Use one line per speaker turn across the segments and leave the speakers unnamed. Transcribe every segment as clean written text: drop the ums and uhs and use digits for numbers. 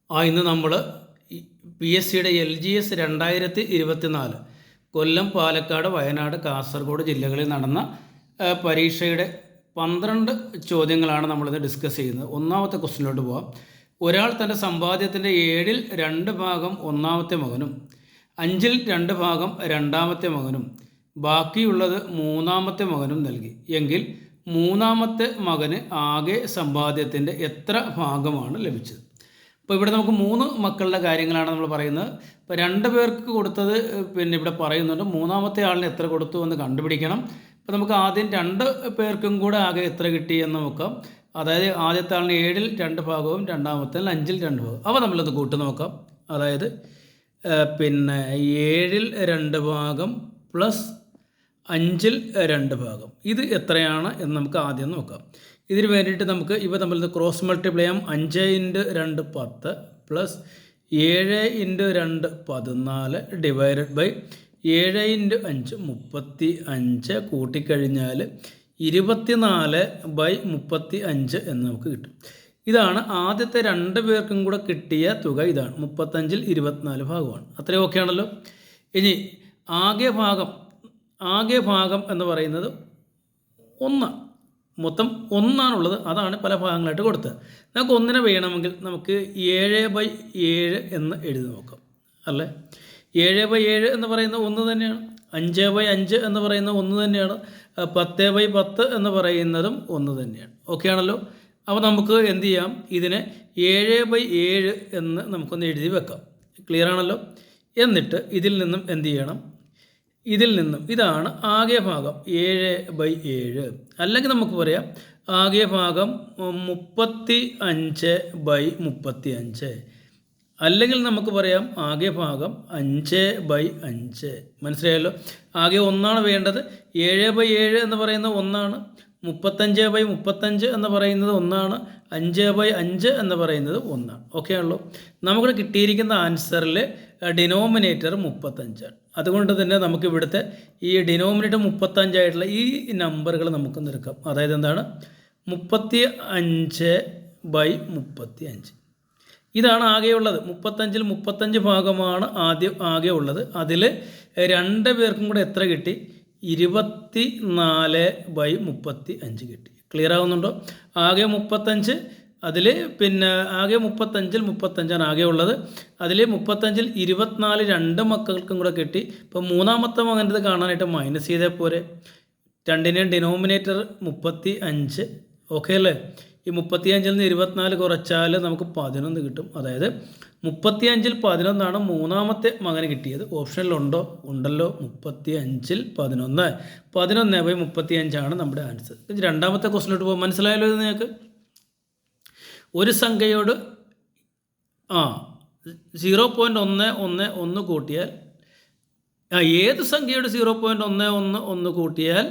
ഇന്ന് നമ്മൾ P S സിയുടെ LGS 2024 കൊല്ലം, പാലക്കാട്, വയനാട്, കാസർഗോഡ് ജില്ലകളിൽ നടന്ന പരീക്ഷയുടെ 12 ചോദ്യങ്ങളാണ് നമ്മളിത് ഡിസ്കസ് ചെയ്യുന്നത്. ഒന്നാമത്തെ ക്വസ്റ്റിനിലോട്ട് പോകാം. ഒരാൾ തൻ്റെ സമ്പാദ്യത്തിൻ്റെ 7ൽ 2 ഭാഗം ഒന്നാമത്തെ മകനും 5ൽ 2 ഭാഗം രണ്ടാമത്തെ മകനും ബാക്കിയുള്ളത് മൂന്നാമത്തെ മകനും നൽകി എങ്കിൽ മൂന്നാമത്തെ മകന് ആകെ സമ്പാദ്യത്തിൻ്റെ എത്ര ഭാഗമാണ് ലഭിച്ചത്? അപ്പോൾ ഇവിടെ നമുക്ക് 3 മക്കളുടെ കാര്യങ്ങളാണ് നമ്മൾ പറയുന്നത്. ഇപ്പോൾ 2 പേർക്ക് കൊടുത്തത് ഇവിടെ പറയുന്നുണ്ട്. മൂന്നാമത്തെ ആളിന് എത്ര കൊടുത്തു എന്ന് കണ്ടുപിടിക്കണം. അപ്പോൾ നമുക്ക് ആദ്യം 2 പേർക്കും കൂടെ ആകെ എത്ര കിട്ടി എന്ന് നോക്കാം. അതായത് ആദ്യത്തെ ആളിന് 7ൽ 2 ഭാഗവും രണ്ടാമത്തെ 5ൽ 2 ഭാഗവും. അവ നമ്മളത് കൂട്ടി നോക്കാം. അതായത് 7ൽ 2 ഭാഗം പ്ലസ് 5ൽ 2 ഭാഗം ഇത് എത്രയാണ് എന്ന് നമുക്ക് ആദ്യം നോക്കാം. ഇതിന് വേണ്ടിയിട്ട് നമുക്ക് ഇവ തമ്മിൽ ക്രോസ് മൾട്ടിപ്ലൈ ചെയ്യാം. 5 × 2 10 പ്ലസ് 7 × 2 14 ഡിവൈഡഡ് ബൈ 7 × 5 35 കൂട്ടിക്കഴിഞ്ഞാൽ 24/35 എന്ന് നമുക്ക് കിട്ടും. ഇതാണ് ആദ്യത്തെ 2 പേർക്കും കൂടെ കിട്ടിയ തുക. ഇതാണ് 35ൽ 24 ഭാഗമാണ്. അത്രയും ഓക്കെ ആണല്ലോ. ഇനി ആകെ ഭാഗം എന്ന് പറയുന്നത് 1. മൊത്തം 1ആണുള്ളത്. അതാണ് പല ഭാഗങ്ങളായിട്ട് കൊടുത്തത്. നമുക്ക് 1നെ വേണമെങ്കിൽ നമുക്ക് 7/7 എന്ന് എഴുതി നോക്കാം. അല്ലേ? 7/7 എന്ന് പറയുന്നത് 1 തന്നെയാണ്. 5/5 എന്ന് പറയുന്നത് 1 തന്നെയാണ്. 10/10 എന്ന് പറയുന്നതും 1 തന്നെയാണ്. ഓക്കെ ആണല്ലോ. അപ്പോൾ നമുക്ക് എന്ത് ചെയ്യാം? ഇതിനെ 7/7 എന്ന് നമുക്കൊന്ന് എഴുതി വെക്കാം. ക്ലിയർ ആണല്ലോ. എന്നിട്ട് ഇതിൽ നിന്നും എന്ത് ചെയ്യണം? ഇതാണ് ആകെ ഭാഗം 7/7. അല്ലെങ്കിൽ നമുക്ക് പറയാം ആകെ ഭാഗം 35/35. അല്ലെങ്കിൽ നമുക്ക് പറയാം ആകെ ഭാഗം 5/5. മനസ്സിലായല്ലോ. ആകെ 1ആണ് വേണ്ടത്. 7/7 എന്ന് പറയുന്നത് 1ആണ്. 35/35 എന്ന് പറയുന്നത് 1ആണ്. 5/5 എന്ന് പറയുന്നത് 1ആണ്. ഓക്കെ ആണല്ലോ. നമുക്ക് കിട്ടിയിരിക്കുന്ന ആൻസറിൽ ഡിനോമിനേറ്റർ 35ആണ്. അതുകൊണ്ട് തന്നെ നമുക്ക് ഇവിടുത്തെ ഈ ഡിനോമിനേറ്റർ 35 ആയിട്ടുള്ള ഈ നമ്പറുകൾ നമുക്ക് നിൽക്കാം. അതായത് എന്താണ്? 35/35. ഇതാണ് ആകെയുള്ളത്. 35ൽ 35 ഭാഗമാണ് ആകെ ഉള്ളത്. അതിൽ 2 പേർക്കും കൂടെ എത്ര കിട്ടി? 24/35 കിട്ടി. ക്ലിയർ ആവുന്നുണ്ടോ? ആകെ 35. അതിൽ ആകെ 35ൽ 35ആണ് ആകെ ഉള്ളത്. അതിൽ 35ൽ 24 2 മക്കൾക്കും കൂടെ കിട്ടി. ഇപ്പോൾ മൂന്നാമത്തെ മകൻ്റെ കാണാനായിട്ട് മൈനസ് ചെയ്തേ പോരെ. 2നെയും ഡിനോമിനേറ്റർ 35. ഓക്കെ അല്ലേ? ഈ 35ൽ നിന്ന് 24 കുറച്ചാൽ നമുക്ക് 11 കിട്ടും. അതായത് 35ൽ 11ആണ് മൂന്നാമത്തെ മകന് കിട്ടിയത്. ഓപ്ഷനിലുണ്ടോ? ഉണ്ടല്ലോ. 35ൽ 11. 11/35 നമ്മുടെ ആൻസർ. രണ്ടാമത്തെ ക്വസ്റ്റിനോട്ട് പോകും. മനസ്സിലായല്ലോ ഇത് നിങ്ങൾക്ക്? ഒരു സംഖ്യയോട് 0.111 കൂട്ടിയാൽ ഏത് സംഖ്യയോട് 0.111 കൂട്ടിയാൽ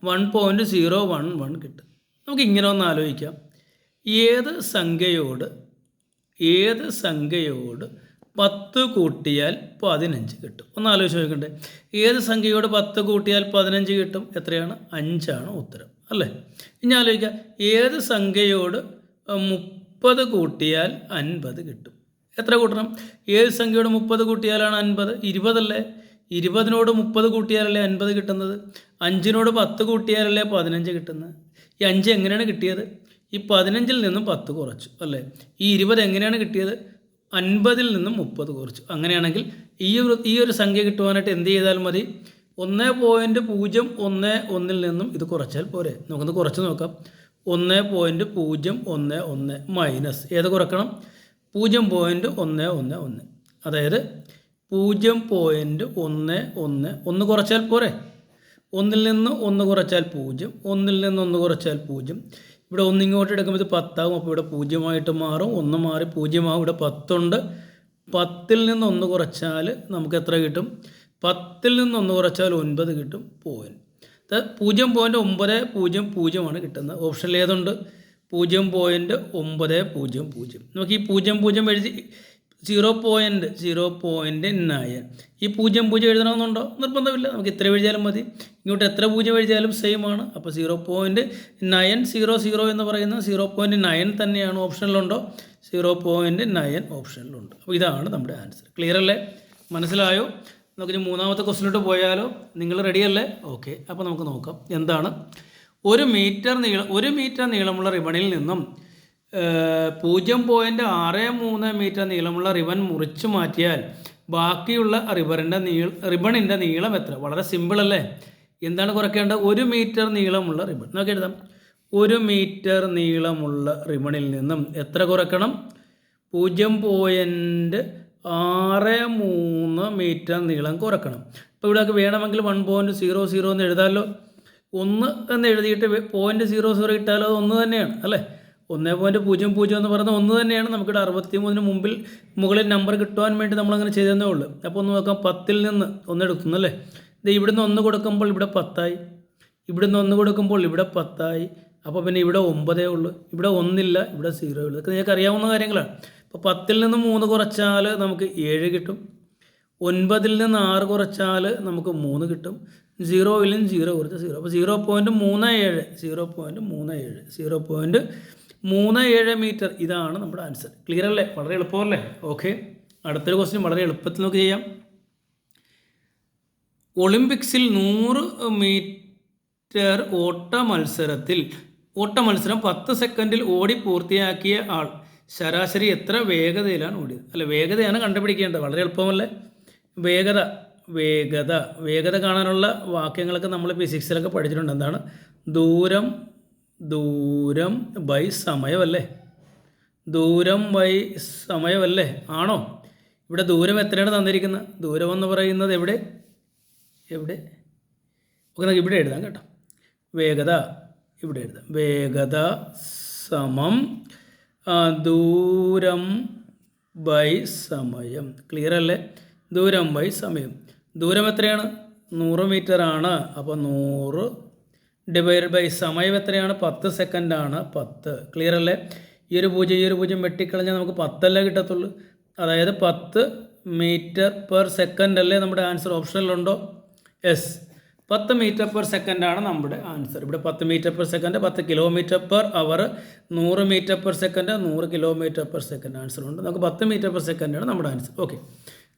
1.011 കിട്ടും. നമുക്ക് ഇങ്ങനെ ഒന്ന് ആലോചിക്കാം. ഏത് സംഖ്യയോട് 10 കൂട്ടിയാൽ 15 കിട്ടും? ഒന്ന് ആലോചിച്ച് നോക്കണ്ടേ. ഏത് സംഖ്യയോട് 10 കൂട്ടിയാൽ 15 കിട്ടും? എത്രയാണ്? 5ആണ് ഉത്തരം. അല്ലേ? ഇനി ആലോചിക്കാം. ഏത് സംഖ്യയോട് 30 കൂട്ടിയാൽ 50 കിട്ടും? എത്ര കൂട്ടണം? ഏത് സംഖ്യയോട് 30 കൂട്ടിയാലാണ് 50? 20 അല്ലേ? 20നോട് 30 കൂട്ടിയാലല്ലേ 50 കിട്ടുന്നത്? 5നോട് 10 കൂട്ടിയാലല്ലേ 15 കിട്ടുന്നത്? ഈ 5 എങ്ങനെയാണ് കിട്ടിയത്? ഈ 15ൽ നിന്നും 10 കുറച്ചു അല്ലേ? ഈ 20 എങ്ങനെയാണ് കിട്ടിയത്? 50ൽ നിന്നും 30 കുറച്ചു. അങ്ങനെയാണെങ്കിൽ ഈ ഒരു സംഖ്യ കിട്ടുവാനായിട്ട് എന്ത് ചെയ്താൽ മതി? 1.011 നിന്നും ഇത് കുറച്ചാൽ പോരെ. നമുക്കൊന്ന് കുറച്ച് നോക്കാം. 1.011 മൈനസ് ഏത് കുറക്കണം? 0.111. അതായത് 0.11 1 കുറച്ചാൽ പോരെ. 1ൽ നിന്ന് 1 കുറച്ചാൽ 0. 1ൽ നിന്ന് 1 കുറച്ചാൽ 0. ഇവിടെ 1 ഇങ്ങോട്ട് എടുക്കുമ്പോൾ ഇത് 10 ആകും. അപ്പോൾ ഇവിടെ 0 മാറും. 1 മാറി 0 ആകും. ഇവിടെ 10 ഉണ്ട്. 10ൽ നിന്ന് 1 കുറച്ചാൽ നമുക്ക് എത്ര കിട്ടും? 10ൽ നിന്ന് 1 കുറച്ചാൽ 9 കിട്ടും. 0.900 ആണ് കിട്ടുന്നത്. ഓപ്ഷനിൽ ഏതുണ്ട്? 0.900. നമുക്ക് ഈ 00 എഴുതി 0.9. ഈ 0 എഴുതണമെന്നുണ്ടോ? നിർബന്ധമില്ല, നമുക്ക് ഇത്ര എഴുതിയാലും മതി. ഇങ്ങോട്ട് എത്ര 0 എഴുതിയാലും സെയിം ആണ്. അപ്പോൾ 0.900 എന്ന് പറയുന്നത് 0.9 തന്നെയാണ്. ഓപ്ഷനിലുണ്ടോ? 0.9 ഓപ്ഷനിലുണ്ട്. അപ്പോൾ ഇതാണ് നമ്മുടെ ആൻസർ. ക്ലിയർ അല്ലേ? മനസ്സിലായോ? നമുക്കിനി മൂന്നാമത്തെ ക്വസ്റ്റിലോട്ട് പോയാലോ? നിങ്ങൾ റെഡിയല്ലേ? ഓക്കെ, അപ്പോൾ നമുക്ക് നോക്കാം എന്താണ്. 1 മീറ്റർ നീളമുള്ള റിബണിൽ നിന്നും 0.63 മീറ്റർ നീളമുള്ള റിബൺ മുറിച്ചു മാറ്റിയാൽ ബാക്കിയുള്ള റിബണിൻ്റെ നീളം എത്ര? വളരെ സിമ്പിൾ അല്ലേ? എന്താണ് കുറയ്ക്കേണ്ടത്? 1 മീറ്റർ നീളമുള്ള റിബൺ നമുക്ക് എഴുതാം. 1 മീറ്റർ നീളമുള്ള റിബണിൽ നിന്നും എത്ര കുറയ്ക്കണം? 0.63 മീറ്റർ നീളം കുറയ്ക്കണം. അപ്പോൾ ഇവിടെ വേണമെങ്കിൽ 1.00 എന്ന് എഴുതാമല്ലോ. 1 എന്ന് എഴുതിയിട്ട് 0.00 ഇട്ടാലോ അത് 1 തന്നെയാണ് അല്ലേ? 1.00 എന്ന് പറയുന്നത് 1 തന്നെയാണ്. നമുക്കിവിടെ 63 മുകളിൽ നമ്പർ കിട്ടുവാൻ വേണ്ടി നമ്മളങ്ങനെ ചെയ്തതേ ഉള്ളൂ. അപ്പോൾ ഒന്ന് നോക്കാം, 10ൽ നിന്ന് 1 എടുക്കുന്നു അല്ലേ? ഇത് ഇവിടുന്ന് 1 കൊടുക്കുമ്പോൾ ഇവിടെ 10 ആയി, ഇവിടുന്ന് 1 കൊടുക്കുമ്പോൾ ഇവിടെ 10 ആയി. അപ്പോൾ പിന്നെ ഇവിടെ 9 ഉള്ളൂ, ഇവിടെ 1 ഇല്ല, ഇവിടെ 0 ഉള്ളൂ. ഇതൊക്കെ നിങ്ങൾക്ക് അറിയാവുന്ന കാര്യങ്ങളാണ്. അപ്പോൾ 10ൽ നിന്ന് 3 കുറച്ചാൽ നമുക്ക് 7 കിട്ടും. 9ൽ നിന്ന് 6 കുറച്ചാൽ നമുക്ക് 3 കിട്ടും. 0ൽ നിന്ന് 0 കുറച്ച് 0. അപ്പോൾ 0.37 മീറ്റർ ഇതാണ് നമ്മുടെ ആൻസർ. ക്ലിയർ അല്ലേ? വളരെ എളുപ്പമല്ലേ? ഓക്കെ, അടുത്തൊരു ക്വസ്റ്റ്യൻ വളരെ എളുപ്പത്തിൽ നമുക്ക് ചെയ്യാം. ഒളിമ്പിക്സിൽ 100 മീറ്റർ ഓട്ട മത്സരം 10 സെക്കൻഡിൽ ഓടി പൂർത്തിയാക്കിയ ആൾ ശരാശരി എത്ര വേഗതയിലാണ് ഓടിയത്? അല്ല, വേഗതയാണ് കണ്ടുപിടിക്കേണ്ടത്. വളരെ എളുപ്പമല്ലേ? വേഗത കാണാനുള്ള വാക്യങ്ങളൊക്കെ നമ്മൾ ഫിസിക്സിലൊക്കെ പഠിച്ചിട്ടുണ്ട്. എന്താണ്? ദൂരം ബൈ സമയമല്ലേ? ദൂരം ബൈ സമയമല്ലേ? ആണോ? ഇവിടെ ദൂരം എത്രയാണ് തന്നിരിക്കുന്നത്? ദൂരം എന്ന് പറയുന്നത് എവിടെ ഓക്കെ, നമുക്ക് ഇവിടെ എഴുതാം കേട്ടോ. വേഗത ഇവിടെ എഴുതാം. വേഗത സമം ദൂരം ബൈ സമയം. ക്ലിയർ അല്ലേ? ദൂരം ബൈ സമയം. ദൂരം എത്രയാണ്? 100 മീറ്റർ ആണ്. അപ്പോൾ 100 ഡിവൈഡ് ബൈ സമയം എത്രയാണ്? 10 സെക്കൻഡാണ്. 10. ക്ലിയർ അല്ലേ? ഈ ഒരു 0 വെട്ടിക്കളഞ്ഞാൽ നമുക്ക് 10 അല്ലേ കിട്ടത്തുള്ളൂ. അതായത് 10 മീറ്റർ പെർ സെക്കൻഡ് അല്ലേ നമ്മുടെ ആൻസർ? ഓപ്ഷനിലുണ്ടോ? യെസ്, 10 മീറ്റർ പെർ സെക്കൻഡാണ് നമ്മുടെ ആൻസർ. ഇവിടെ 10 metre per second, 10 kilometre per hour, 100 metre per second, 100 kilometre per second answer ഉണ്ട്. നമുക്ക് 10 മീറ്റർ പെർ സെക്കൻഡാണ് നമ്മുടെ ആൻസർ. ഓക്കെ,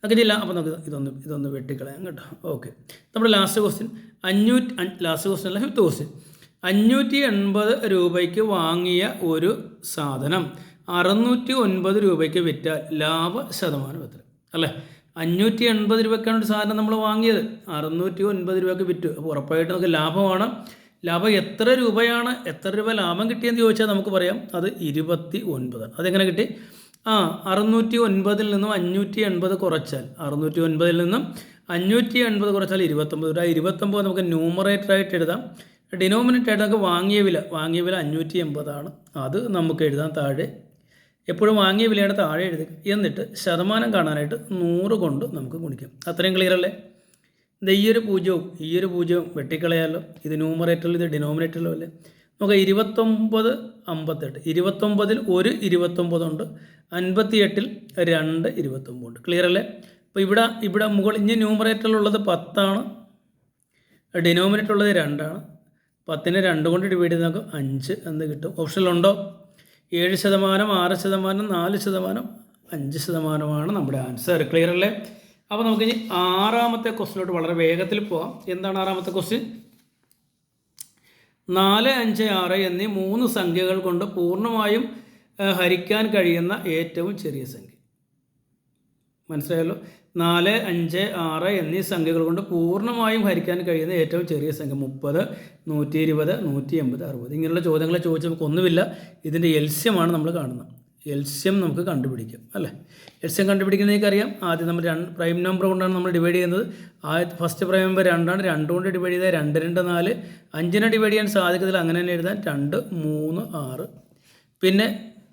നമുക്ക് ഇതില്ല. അപ്പോൾ നമുക്ക് ഇതൊന്ന് വെട്ടിക്കളയാം കേട്ടോ. ഓക്കെ, നമ്മുടെ ലാസ്റ്റ് ക്വസ്റ്റ്യൻ 500 ക്വസ്റ്റ്യൻ 580 രൂപയ്ക്ക് വാങ്ങിയ ഒരു സാധനം 609 രൂപയ്ക്ക് വിറ്റാൽ ലാഭ ശതമാനം എത്ര? അല്ലേ, 580 രൂപയ്ക്കാണ് ഒരു സാധനം നമ്മൾ വാങ്ങിയത്, 609 രൂപയ്ക്ക് വിറ്റു. അപ്പോൾ ഉറപ്പായിട്ട് നമുക്ക് ലാഭമാണ്. ലാഭം എത്ര രൂപയാണ്, എത്ര രൂപ ലാഭം കിട്ടിയെന്ന് ചോദിച്ചാൽ നമുക്ക് പറയാം അത് 29. അതെങ്ങനെ കിട്ടി? 609 നിന്നും 580 കുറച്ചാൽ, 609 നിന്നും 580 കുറച്ചാൽ 29. 29 നമുക്ക് ന്യൂമറേറ്ററായിട്ട് എഴുതാം. ഡിനോമിനേറ്റർ ആയിട്ട് നമുക്ക് വാങ്ങിയ വില 580 ആണ്. അത് നമുക്ക് എഴുതാം താഴെ. എപ്പോഴും വാങ്ങിയ വിലയാണ് താഴെ എഴുതുക. എന്നിട്ട് ശതമാനം കാണാനായിട്ട് 100 കൊണ്ട് നമുക്ക് ഗുണിക്കാം. അത്രയും ക്ലിയർ അല്ലേ? ഇത് ഈ ഒരു പൂജ്യവും വെട്ടിക്കളയാമല്ലോ. ഇത് ന്യൂമറേറ്ററിൽ, ഇത് ഡിനോമിനേറ്ററിലും അല്ലേ? നമുക്ക് 29, 58. 29ൽ ഒരു 29 ഉണ്ട്, 58ൽ 2 29 ഉണ്ട്. ക്ലിയർ അല്ലേ? അപ്പോൾ ഇവിടെ മുകളിൽ ഇനി ന്യൂമറേറ്ററിലുള്ളത് 10 ആണ്, ഡിനോമിനേറ്റർ ഉള്ളത് 2 ആണ്. 10നെ 2 കൊണ്ട് ഡിവൈഡ് ചെയ്ത് നമുക്ക് 5 എന്ന് കിട്ടും. ഓപ്ഷനിലുണ്ടോ? 7%, 6%, 4%, 5% നമ്മുടെ ആൻസർ. ക്ലിയർ അല്ലേ? അപ്പോൾ നമുക്കിനി 6ാമത്തെ ക്വസ്റ്റിലോട്ട് വളരെ വേഗത്തിൽ പോകാം. എന്താണ് 6ാമത്തെ ക്വസ്റ്റ്യൻ? 4, 5, 6 എന്നീ 3 സംഖ്യകൾ കൊണ്ട് പൂർണ്ണമായും ഹരിക്കാൻ കഴിയുന്ന ഏറ്റവും ചെറിയ സംഖ്യ. മനസ്സിലായല്ലോ? 4, 5, 6 എന്നീ സംഖ്യകൾ കൊണ്ട് പൂർണ്ണമായും ഹരിക്കാൻ കഴിയുന്ന ഏറ്റവും ചെറിയ സംഖ്യ 30, 120, 180, 60. ഇങ്ങനെയുള്ള ചോദ്യങ്ങളെ ചോദിച്ചാൽ നമുക്കൊന്നുമില്ല. ഇതിൻ്റെ എൽസ്യമാണ് നമ്മൾ കാണുന്നത്. എൽസ്യം നമുക്ക് കണ്ടുപിടിക്കാം അല്ലേ? എൽസ്യം കണ്ടുപിടിക്കുന്നത് അറിയാം. ആദ്യം നമ്മൾ പ്രൈം നമ്പർ കൊണ്ടാണ് നമ്മൾ ഡിവൈഡ് ചെയ്യുന്നത്. ഫസ്റ്റ് പ്രൈം നമ്പർ 2 ആണ്. 2 കൊണ്ട് ഡിവൈഡ് ചെയ്താൽ 2, 2, 4. 5നെ ഡിവൈഡ് ചെയ്യാൻ സാധിക്കത്തില്ല, അങ്ങനെ തന്നെ എഴുതാൻ 2, 3, 6. പിന്നെ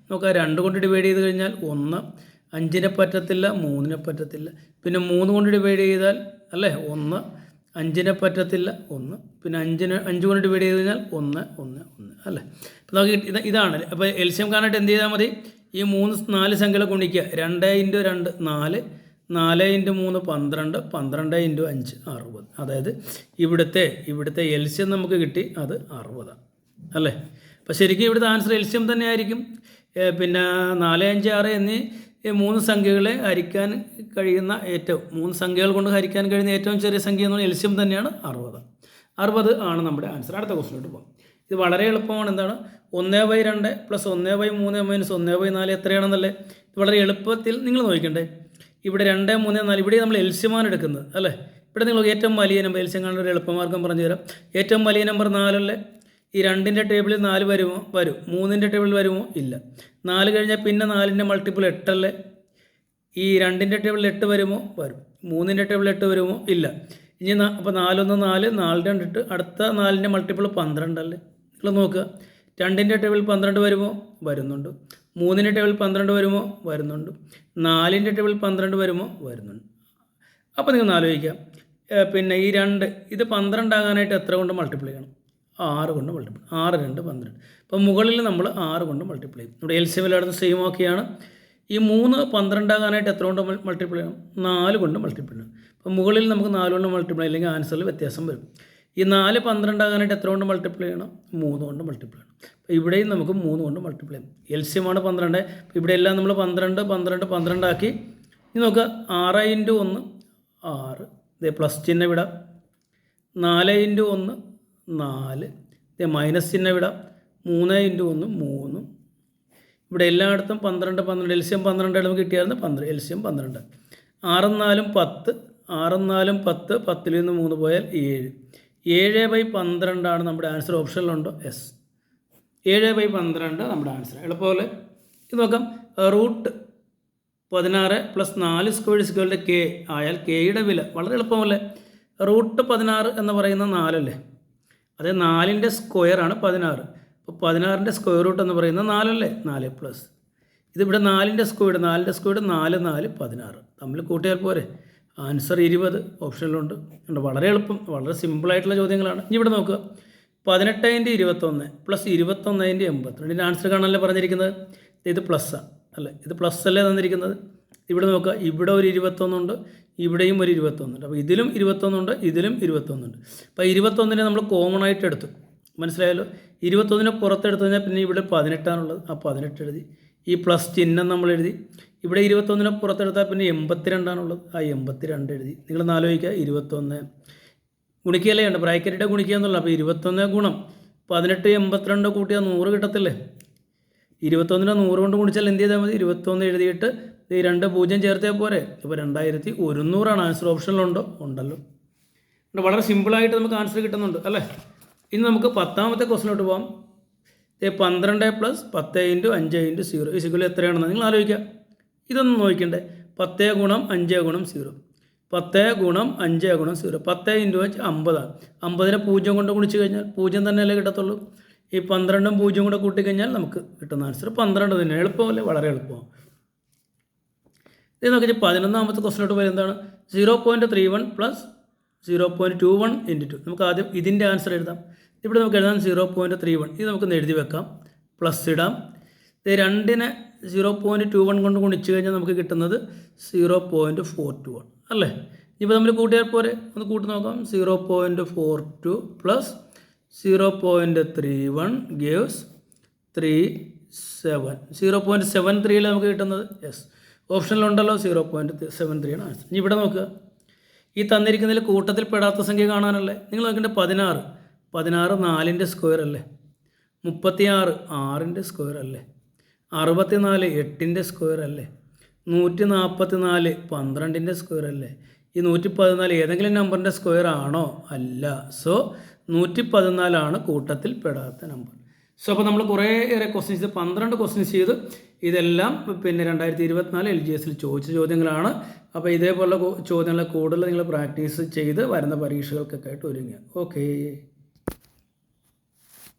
നമുക്ക് 2 കൊണ്ട് ഡിവൈഡ് ചെയ്ത് കഴിഞ്ഞാൽ 1, 5നെ പറ്റത്തില്ല, 3നെ പറ്റത്തില്ല. പിന്നെ 3 കൊണ്ട് ഡിവൈഡ് ചെയ്താൽ അല്ലേ 1, 5നെ പറ്റത്തില്ല 1. പിന്നെ 5 കൊണ്ട് ഡിവൈഡ് ചെയ്ത് കഴിഞ്ഞാൽ 1, 1, 1 അല്ലേ? അപ്പോൾ നമുക്ക് ഇതാണ്. അപ്പോൾ എൽസ്യം കാണാനായിട്ട് എന്ത് ചെയ്താൽ മതി? ഈ 4 സംഖ്യകളെ ഗുണിക്കുക. 2 × 2 4, 4 × 3 12, 12 × 5 60. അതായത് ഇവിടുത്തെ എൽസിയം നമുക്ക് കിട്ടി, അത് 60 അല്ലേ. അപ്പോൾ ശരിക്കും ഇവിടുത്തെ ആൻസർ എൽസിയം തന്നെ ആയിരിക്കും. പിന്നെ 4, 5, 6 എന്നീ 3 സംഖ്യകളെ ഹരിക്കാൻ കഴിയുന്ന 3 സംഖ്യകൾ കൊണ്ട് ഹരിക്കാൻ കഴിയുന്ന ഏറ്റവും ചെറിയ സംഖ്യ എന്ന് പറഞ്ഞാൽ എൽസിയം തന്നെയാണ് 60 ആണ് നമ്മുടെ ആൻസർ. അടുത്ത ക്വസ്റ്റിലോട്ട് പോകാം. ഇത് വളരെ എളുപ്പമാണ്. എന്താണ് 1/2 + 1/3 - 1/4 എത്രയാണെന്നല്ലേ. ഇത് വളരെ എളുപ്പത്തിൽ നിങ്ങൾ നോക്കണ്ടേ. ഇവിടെ 2, 3, 4 ഇവിടെ നമ്മൾ എൽസിയമാണ് എടുക്കുന്നത് അല്ലേ. ഇവിടെ നിങ്ങൾ ഏറ്റവും വലിയ നമ്പർ എൽസിയം കാണുന്ന ഒരു എളുപ്പമാർഗ്ഗം പറഞ്ഞു തരാം. ഏറ്റവും വലിയ നമ്പർ 4 അല്ലേ. ഈ 2ൻ്റെ ടേബിളിൽ 4 വരുമോ? വരും. 3ൻ്റെ ടേബിളിൽ വരുമോ? ഇല്ല. 4 കഴിഞ്ഞാൽ പിന്നെ 4ൻ്റെ മൾട്ടിപ്പിൾ 8 അല്ലേ. ഈ 2ൻ്റെ ടേബിളിൽ 8 വരുമോ? വരും. 3ൻ്റെ ടേബിളിൽ 8 വരുമോ? ഇല്ല. ഇനി അപ്പോൾ 4 1 4, 4 2 8, അടുത്ത 4ൻ്റെ മൾട്ടിപ്പിൾ 12 അല്ലേ. നിങ്ങൾ നോക്കുക. 2ൻ്റെ ടേബിൾ 12 വരുമോ? വരുന്നുണ്ട്. 3ൻ്റെ ടേബിൾ 12 വരുമോ? വരുന്നുണ്ട്. 4ൻ്റെ ടേബിൾ 12 വരുമോ? വരുന്നുണ്ട്. അപ്പോൾ നിങ്ങൾ ആലോചിക്കാം, പിന്നെ ഈ 2 ഇത് 12 ആകാനായിട്ട് എത്ര കൊണ്ട് മൾട്ടിപ്ലൈ ചെയ്യണം? 6 കൊണ്ട് മൾട്ടിപ്ലൈ. 6 2 12. അപ്പോൾ മുകളിൽ നമ്മൾ 6 കൊണ്ട് മൾട്ടിപ്ലൈ ചെയ്യും. ഇവിടെ എൽസിയം എല്ലായിടത്തും സെയിം ഒക്കെയാണ്. ഈ 3 12 ആകാനായിട്ട് എത്ര കൊണ്ട് മൾട്ടിപ്ലൈ ചെയ്യണം? 4 കൊണ്ട് മൾട്ടിപ്ലൈ ചെയ്യണം. അപ്പോൾ മുകളിൽ നമുക്ക് 4 കൊണ്ട് മൾട്ടിപ്ലൈ അല്ലെങ്കിൽ ആൻസറിൽ വ്യത്യാസം വരും. ഈ 4 12 ആകാനായിട്ട് എത്ര കൊണ്ട് മൾട്ടിപ്ലൈ ചെയ്യണം? 3 കൊണ്ട് മൾട്ടിപ്ലൈ ചെയ്യണം. അപ്പോൾ ഇവിടെയും നമുക്ക് 3 കൊണ്ട് മൾട്ടിപ്ലൈ ചെയ്യണം. എൽസിയമാണ് 12. ഇവിടെ എല്ലാം നമ്മൾ 12 12 12 ആക്കി. ഇനി നോക്കുക, 6 × 1 6, ഇതേ പ്ലസ് ചിഹ്നം വിടാം. 4 × 1 4, ഇതേ മൈനസ് ചിഹ്നം വിടാം. 3 × 1 3. ഇവിടെ എല്ലായിടത്തും 12 12 എൽസിയം 12 നമുക്ക് കിട്ടിയായിരുന്നു. 12 എൽസിയം 12. 6 4 10, 6 4 10, 10ൽ നിന്ന് 3 പോയാൽ 7. 7/12 ആണ് നമ്മുടെ ആൻസർ. ഓപ്ഷനിലുണ്ടോ? യെസ്, 7/12 നമ്മുടെ ആൻസർ. എളുപ്പമല്ലേ. ഇത് നോക്കാം. √16 + 4² = k ആയാൽ കെയുടെ വില വളരെ എളുപ്പമല്ലേ. √16 എന്ന് പറയുന്ന 4 അല്ലേ. അത് 4ൻ്റെ സ്ക്വയറാണ് 16. അപ്പോൾ 16ൻ്റെ സ്ക്വയർ റൂട്ട് എന്ന് പറയുന്നത് 4 അല്ലേ. 4 പ്ലസ് ഇതിവിടെ 4ൻ്റെ സ്ക്വയർ 4 4 4 16 തമ്മിൽ കൂട്ടിയാൽ പോരെ. ആൻസർ 20 ഓപ്ഷനിലുണ്ട്. വളരെ എളുപ്പം, വളരെ സിമ്പിളായിട്ടുള്ള ചോദ്യങ്ങളാണ്. ഇനി ഇവിടെ നോക്കുക. 18 × 21 + 21 × 82. ഇതിൻ്റെ ആൻസർ കാണാനല്ലേ പറഞ്ഞിരിക്കുന്നത്. ഇത് പ്ലസ്സാണ് അല്ലേ. ഇത് പ്ലസ് അല്ലേ തന്നിരിക്കുന്നത്. ഇവിടെ നോക്കുക. ഇവിടെ ഒരു 21 ഉണ്ട്, ഇവിടെയും ഒരു 21 ഉണ്ട്. അപ്പോൾ ഇതിലും 21 ഉണ്ട്, ഇതിലും 21 ഉണ്ട്. അപ്പോൾ 21നെ നമ്മൾ കോമൺ ആയിട്ട് എടുത്തു. മനസ്സിലായല്ലോ. 21നെ പുറത്തെടുത്തു കഴിഞ്ഞാൽ പിന്നെ ഇവിടെ 18 ആണുള്ളത്. ആ 18 എഴുതി. ഈ പ്ലസ് ചിഹ്നം നമ്മൾ എഴുതി. ഇവിടെ 21നെ പുറത്തെടുത്താൽ പിന്നെ 82 ആണുള്ളത്. ആ 82 എഴുതി. നിങ്ങളൊന്ന് ആലോചിക്കുക. 21 ഗുണിക്കുകയല്ലേ ഉണ്ട്, ബ്രാക്കറ്റിൻ്റെ ഗുണിക്കുക എന്നുള്ളത്. അപ്പോൾ 21 ഗുണം 18 82 കൂട്ടിയാൽ 100 കിട്ടത്തില്ലേ. 21നെ 100 കൊണ്ട് ഗുണിച്ചാൽ എന്ത് ചെയ്താൽ മതി? 21 എഴുതിയിട്ട് ഈ 2 0 ചേർത്തേ പോരെ. ഇപ്പോൾ 2100 ആൻസർ. ഓപ്ഷനിലുണ്ടോ? ഉണ്ടല്ലോ. വളരെ സിമ്പിളായിട്ട് നമുക്ക് ആൻസർ കിട്ടുന്നുണ്ട് അല്ലേ. ഇനി നമുക്ക് 10ാമത്തെ ക്വസ്റ്റിനോട്ട് പോകാം. 12 + 10 × 5 × 0 ഇസിക്കൽ എത്രയാണെന്ന് നിങ്ങൾ ആലോചിക്കുക. ഇതൊന്നും നോക്കണ്ടേ. 10 × 5 × 0, 10 × 5 × 0, 10 × 5 50 ആണ്. 50നെ 0 കൊണ്ട് ഗുണിച്ച് കഴിഞ്ഞാൽ 0 തന്നെയല്ലേ കിട്ടത്തുള്ളൂ. ഈ 12ഉം 0 കൂടെ കൂട്ടിക്കഴിഞ്ഞാൽ നമുക്ക് കിട്ടുന്ന ആൻസർ 12 തന്നെ. എളുപ്പമല്ലേ. വളരെ എളുപ്പമാണ്. ഇത് നോക്കിയാൽ 11ാമത്തെ ക്വസ്റ്റിനോട്ട് പോയാൽ എന്താണ്? 0.31 + 0.21 × 2. നമുക്ക് ആദ്യം ഇതിൻ്റെ ആൻസർ എഴുതാം. ഇവിടെ നമുക്ക് എഴുതാം 0.31. ഇത് നമുക്കൊന്ന് എഴുതി വെക്കാം. പ്ലസ് ഇടാം. ഇത് 2നെ 0.21 കൊണ്ട് ഗുണിച്ച് കഴിഞ്ഞാൽ നമുക്ക് കിട്ടുന്നത് 0.421 അല്ലേ. ഇപ്പോൾ നമ്മൾ കൂട്ടിയാൽ പോരെ. ഒന്ന് കൂട്ടി നോക്കാം. 0.42 + 0.31 gives 37. 0.73 നമുക്ക് കിട്ടുന്നത്. യെസ്, ഓപ്ഷനിലുണ്ടല്ലോ. 0.73 ആണ് ആൻസർ. ഇനി ഇവിടെ നോക്കുക. ഈ തന്നിരിക്കുന്നതിൽ കൂട്ടത്തിൽ പെടാത്ത സംഖ്യ കാണാനല്ലേ. നിങ്ങൾ നോക്കേണ്ടത് 16. 16 4ൻ്റെ സ്ക്വയർ അല്ലേ. 36 6ൻ്റെ സ്ക്വയർ അല്ലേ. 64 8ൻ്റെ സ്ക്വയർ അല്ലേ. 144 12ൻ്റെ സ്ക്വയർ അല്ലേ. ഈ 114 ഏതെങ്കിലും നമ്പറിൻ്റെ സ്ക്വയർ ആണോ? അല്ല. സോ 114 ആണ് കൂട്ടത്തിൽ പെടാത്ത നമ്പർ. സോ അപ്പോൾ നമ്മൾ കുറേയേറെ ക്വസ്റ്റ്യൻസ് 12 ക്വസ്റ്റ്യൻസ് ചെയ്ത് ഇതെല്ലാം പിന്നെ 2024 LGSൽ ചോദിച്ച ചോദ്യങ്ങളാണ്. അപ്പോൾ ഇതേപോലുള്ള ചോദ്യങ്ങൾ കൂടുതൽ നിങ്ങൾ പ്രാക്ടീസ് ചെയ്ത് വരുന്ന പരീക്ഷകൾക്കൊക്കെ ആയിട്ട് ഒരുങ്ങുക. ഓക്കേ.